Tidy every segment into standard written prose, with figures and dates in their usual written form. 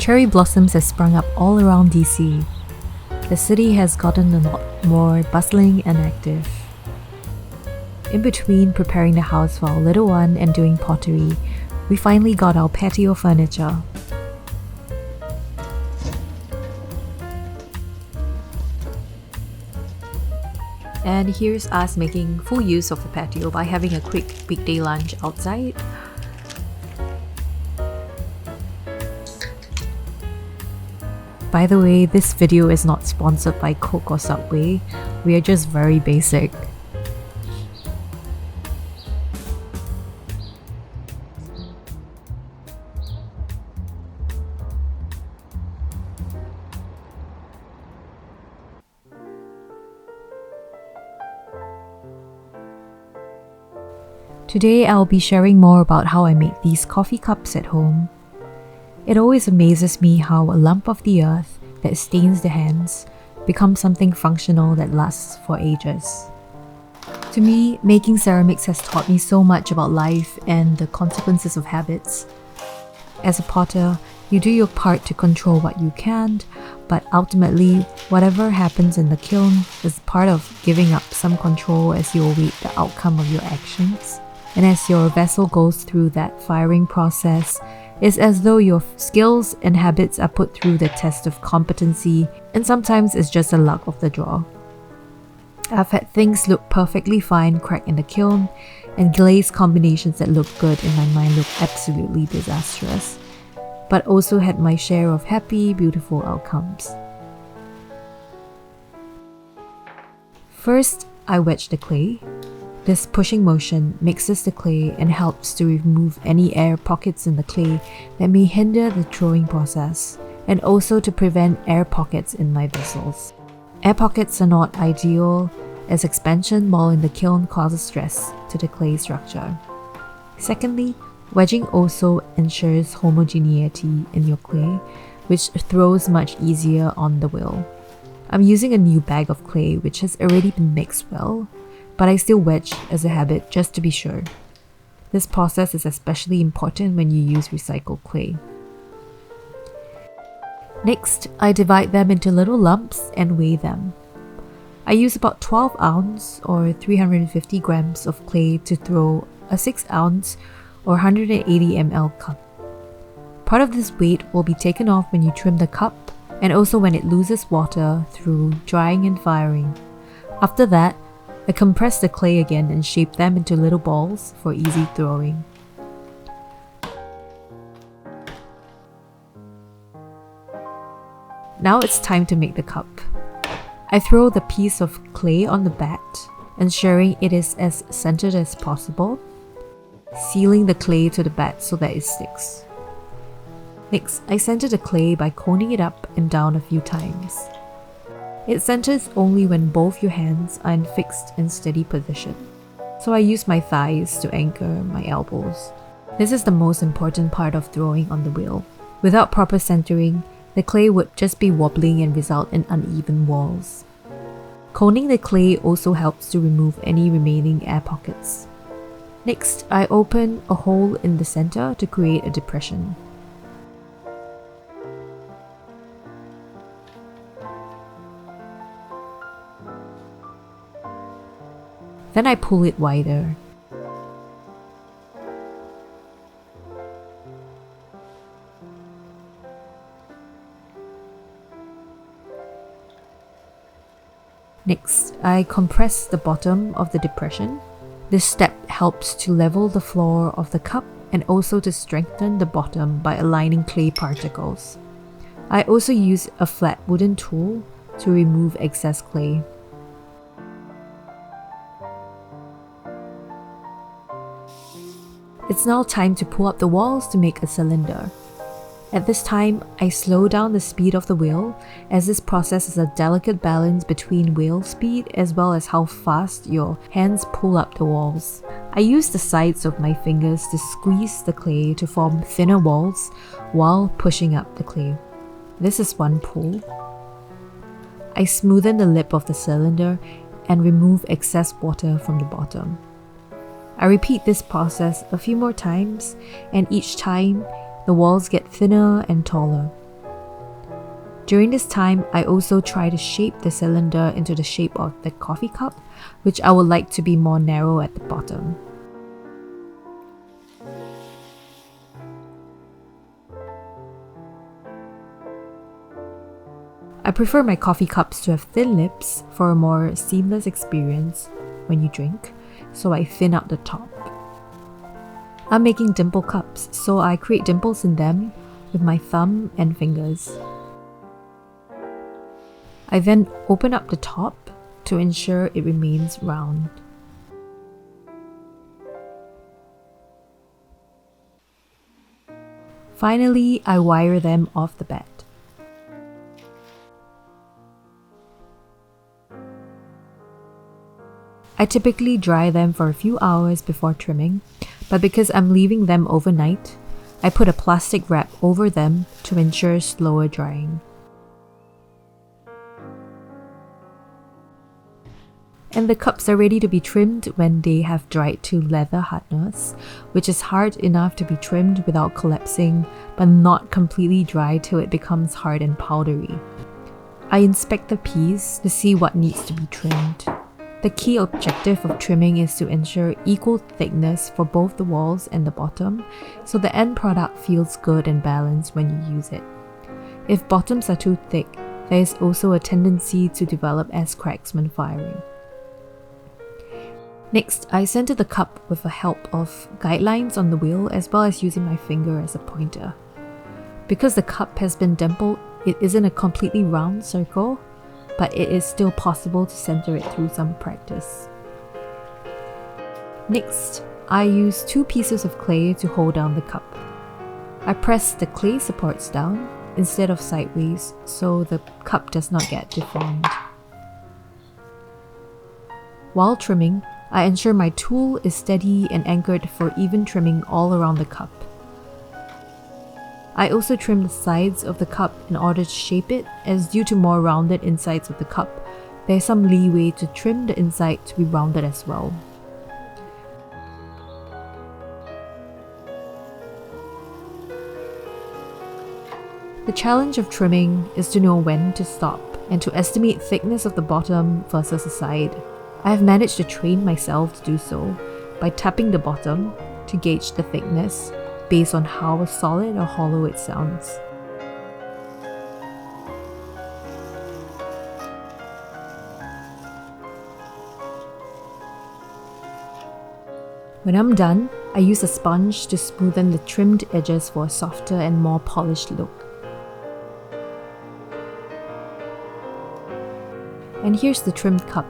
Cherry blossoms have sprung up all around DC. The city has gotten a lot more bustling and active. In between preparing the house for our little one and doing pottery, we finally got our patio furniture. And here's us making full use of the patio by having a quick weekday lunch outside. By the way, this video is not sponsored by Coke or Subway. We are just very basic. Today I'll be sharing more about how I make these coffee cups at home. It always amazes me how a lump of the earth that stains the hands becomes something functional that lasts for ages. To me, making ceramics has taught me so much about life and the consequences of habits. As a potter, you do your part to control what you can't, but ultimately, whatever happens in the kiln is part of giving up some control as you await the outcome of your actions. And as your vessel goes through that firing process, it's as though your skills and habits are put through the test of competency, and sometimes it's just the luck of the draw. I've had things look perfectly fine crack in the kiln, and glaze combinations that look good in my mind look absolutely disastrous, but also had my share of happy, beautiful outcomes. First, I wedge the clay. This pushing motion mixes the clay and helps to remove any air pockets in the clay that may hinder the throwing process, and also to prevent air pockets in my vessels. Air pockets are not ideal, as expansion while in the kiln causes stress to the clay structure. Secondly, wedging also ensures homogeneity in your clay, which throws much easier on the wheel. I'm using a new bag of clay which has already been mixed well, but I still wedge as a habit just to be sure. This process is especially important when you use recycled clay. Next, I divide them into little lumps and weigh them. I use about 12 ounce or 350 grams of clay to throw a 6 ounce or 180 ml cup. Part of this weight will be taken off when you trim the cup and also when it loses water through drying and firing. After that, I compress the clay again and shape them into little balls for easy throwing. Now it's time to make the cup. I throw the piece of clay on the bat, ensuring it is as centered as possible, sealing the clay to the bat so that it sticks. Next, I center the clay by coning it up and down a few times. It centers only when both your hands are in fixed and steady position, so I use my thighs to anchor my elbows. This is the most important part of throwing on the wheel. Without proper centering, the clay would just be wobbling and result in uneven walls. Coning the clay also helps to remove any remaining air pockets. Next, I open a hole in the center to create a depression. Then I pull it wider. Next, I compress the bottom of the depression. This step helps to level the floor of the cup and also to strengthen the bottom by aligning clay particles. I also use a flat wooden tool to remove excess clay. It's now time to pull up the walls to make a cylinder. At this time, I slow down the speed of the wheel, as this process is a delicate balance between wheel speed as well as how fast your hands pull up the walls. I use the sides of my fingers to squeeze the clay to form thinner walls while pushing up the clay. This is one pull. I smoothen the lip of the cylinder and remove excess water from the bottom. I repeat this process a few more times, and each time, the walls get thinner and taller. During this time, I also try to shape the cylinder into the shape of the coffee cup, which I would like to be more narrow at the bottom. I prefer my coffee cups to have thin lips for a more seamless experience when you drink, so I thin out the top. I'm making dimple cups, so I create dimples in them with my thumb and fingers. I then open up the top to ensure it remains round. Finally, I wire them off the bat. I typically dry them for a few hours before trimming, but because I'm leaving them overnight, I put a plastic wrap over them to ensure slower drying. And the cups are ready to be trimmed when they have dried to leather hardness, which is hard enough to be trimmed without collapsing, but not completely dry till it becomes hard and powdery. I inspect the piece to see what needs to be trimmed. The key objective of trimming is to ensure equal thickness for both the walls and the bottom, so the end product feels good and balanced when you use it. If bottoms are too thick, there is also a tendency to develop S-cracks when firing. Next, I center the cup with the help of guidelines on the wheel as well as using my finger as a pointer. Because the cup has been dimpled, it isn't a completely round circle, but it is still possible to center it through some practice. Next, I use 2 pieces of clay to hold down the cup. I press the clay supports down instead of sideways so the cup does not get deformed. While trimming, I ensure my tool is steady and anchored for even trimming all around the cup. I also trim the sides of the cup in order to shape it, as due to more rounded insides of the cup, there is some leeway to trim the inside to be rounded as well. The challenge of trimming is to know when to stop and to estimate thickness of the bottom versus the side. I have managed to train myself to do so by tapping the bottom to gauge the thickness based on how solid or hollow it sounds. When I'm done, I use a sponge to smoothen the trimmed edges for a softer and more polished look. And here's the trimmed cup.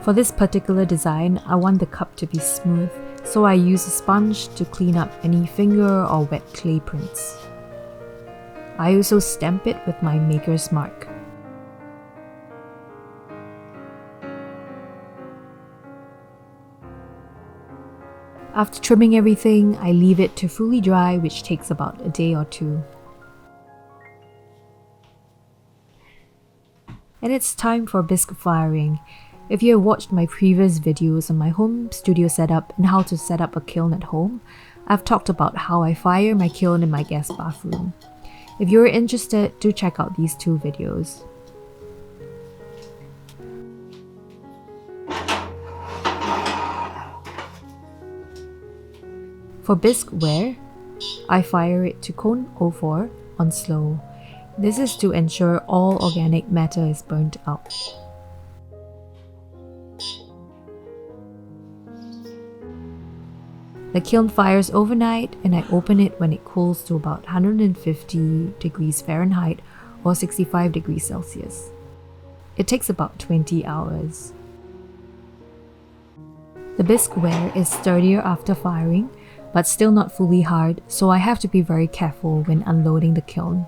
For this particular design, I want the cup to be smooth, so I use a sponge to clean up any finger or wet clay prints. I also stamp it with my maker's mark. After trimming everything, I leave it to fully dry, which takes about a day or 2. And it's time for bisque firing. If you have watched my previous videos on my home studio setup and how to set up a kiln at home, I've talked about how I fire my kiln in my guest bathroom. If you're interested, do check out these 2 videos. For bisque ware, I fire it to cone 04 on slow. This is to ensure all organic matter is burnt out. The kiln fires overnight and I open it when it cools to about 150 degrees Fahrenheit or 65 degrees Celsius. It takes about 20 hours. The bisque ware is sturdier after firing, but still not fully hard, so I have to be very careful when unloading the kiln.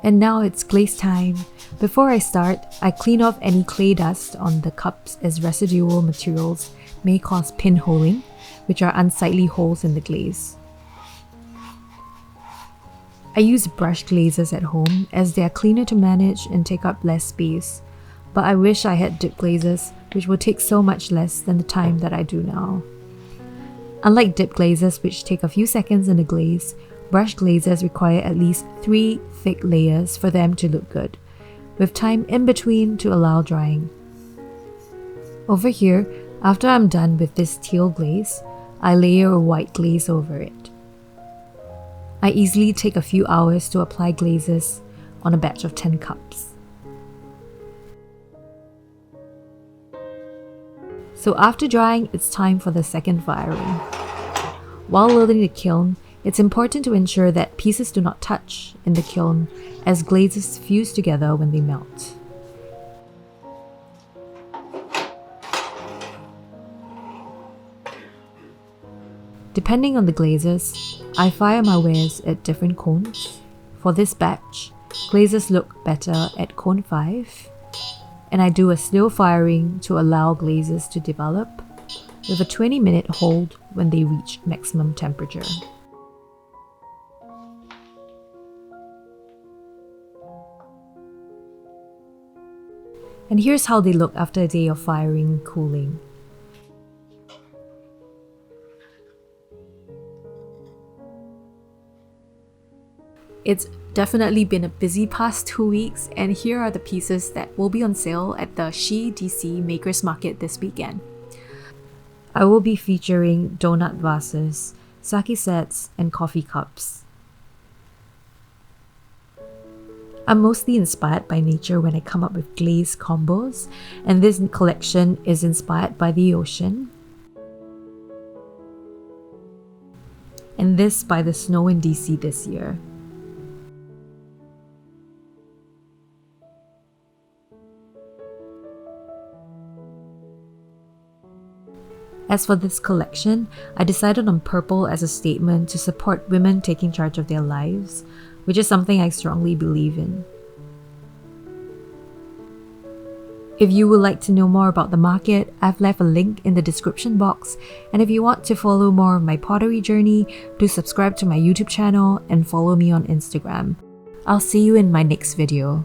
And now it's glaze time. Before I start, I clean off any clay dust on the cups, as residual materials may cause pinholing, which are unsightly holes in the glaze. I use brush glazes at home as they are cleaner to manage and take up less space, but I wish I had dip glazes which will take so much less than the time that I do now. Unlike dip glazes, which take a few seconds in the glaze, brush glazes require at least 3 thick layers for them to look good, with time in between to allow drying. Over here, after I'm done with this teal glaze, I layer a white glaze over it. I easily take a few hours to apply glazes on a batch of 10 cups. So after drying, it's time for the second firing. While loading the kiln, it's important to ensure that pieces do not touch in the kiln, as glazes fuse together when they melt. Depending on the glazes, I fire my wares at different cones. For this batch, glazes look better at cone 5, and I do a slow firing to allow glazes to develop, with a 20-minute hold when they reach maximum temperature. And here's how they look after a day of firing and cooling. It's definitely been a busy past 2 weeks, and here are the pieces that will be on sale at the She DC Makers Market this weekend. I will be featuring donut vases, sake sets, and coffee cups. I'm mostly inspired by nature when I come up with glaze combos, and this collection is inspired by the ocean, and this by the snow in DC this year. As for this collection, I decided on purple as a statement to support women taking charge of their lives, which is something I strongly believe in. If you would like to know more about the market, I've left a link in the description box, and if you want to follow more of my pottery journey, do subscribe to my YouTube channel and follow me on Instagram. I'll see you in my next video.